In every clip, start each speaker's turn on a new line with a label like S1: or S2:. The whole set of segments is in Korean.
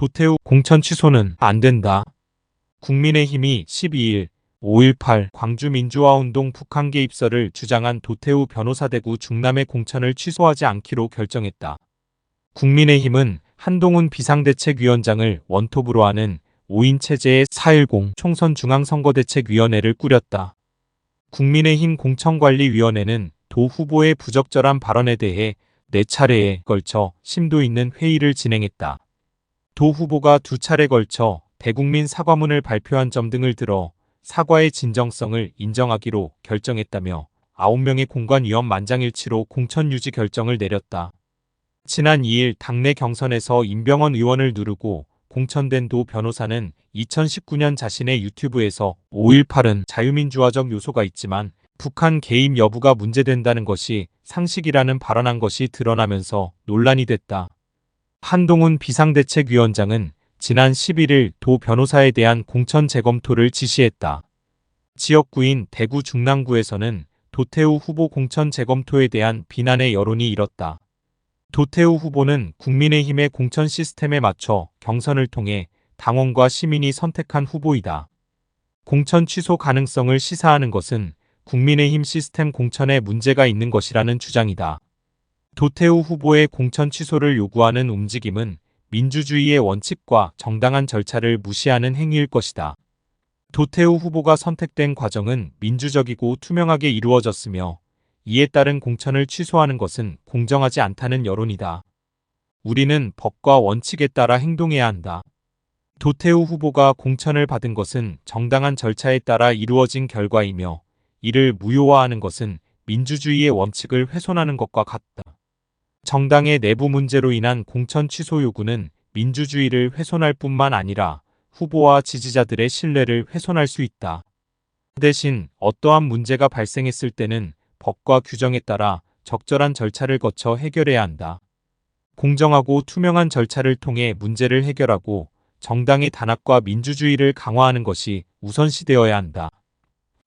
S1: 도태우 공천 취소는 안 된다. 국민의힘이 12일 5.18 광주민주화운동 북한 개입설을 주장한 도태우 변호사 대구 중남의 공천을 취소하지 않기로 결정했다. 국민의힘은 한동훈 비상대책위원장을 원톱으로 하는 5인 체제의 4.10 총선 중앙선거대책위원회를 꾸렸다. 국민의힘 공천관리위원회는 도 후보의 부적절한 발언에 대해 4차례에 걸쳐 심도 있는 회의를 진행했다. 도 후보가 2차례 걸쳐 대국민 사과문을 발표한 점 등을 들어 사과의 진정성을 인정하기로 결정했다며 9명의 공관위원 만장일치로 공천 유지 결정을 내렸다. 지난 2일 당내 경선에서 임병헌 의원을 누르고 공천된 도 변호사는 2019년 자신의 유튜브에서 5.18은 자유민주화적 요소가 있지만 북한 개입 여부가 문제된다는 것이 상식이라는 발언한 것이 드러나면서 논란이 됐다. 한동훈 비상대책위원장은 지난 11일 도 변호사에 대한 공천 재검토를 지시했다. 지역구인 대구 중랑구에서는 도태우 후보 공천 재검토에 대한 비난의 여론이 일었다. 도태우 후보는 국민의힘의 공천 시스템에 맞춰 경선을 통해 당원과 시민이 선택한 후보이다. 공천 취소 가능성을 시사하는 것은 국민의힘 시스템 공천에 문제가 있는 것이라는 주장이다. 도태우 후보의 공천 취소를 요구하는 움직임은 민주주의의 원칙과 정당한 절차를 무시하는 행위일 것이다. 도태우 후보가 선택된 과정은 민주적이고 투명하게 이루어졌으며 이에 따른 공천을 취소하는 것은 공정하지 않다는 여론이다. 우리는 법과 원칙에 따라 행동해야 한다. 도태우 후보가 공천을 받은 것은 정당한 절차에 따라 이루어진 결과이며 이를 무효화하는 것은 민주주의의 원칙을 훼손하는 것과 같다. 정당의 내부 문제로 인한 공천 취소 요구는 민주주의를 훼손할 뿐만 아니라 후보와 지지자들의 신뢰를 훼손할 수 있다. 대신 어떠한 문제가 발생했을 때는 법과 규정에 따라 적절한 절차를 거쳐 해결해야 한다. 공정하고 투명한 절차를 통해 문제를 해결하고 정당의 단합과 민주주의를 강화하는 것이 우선시되어야 한다.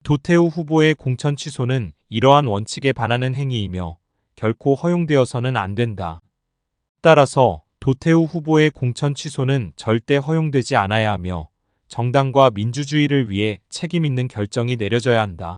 S1: 도태우 후보의 공천 취소는 이러한 원칙에 반하는 행위이며 결코 허용되어서는 안 된다. 따라서 도태우 후보의 공천 취소는 절대 허용되지 않아야 하며 정당과 민주주의를 위해 책임 있는 결정이 내려져야 한다.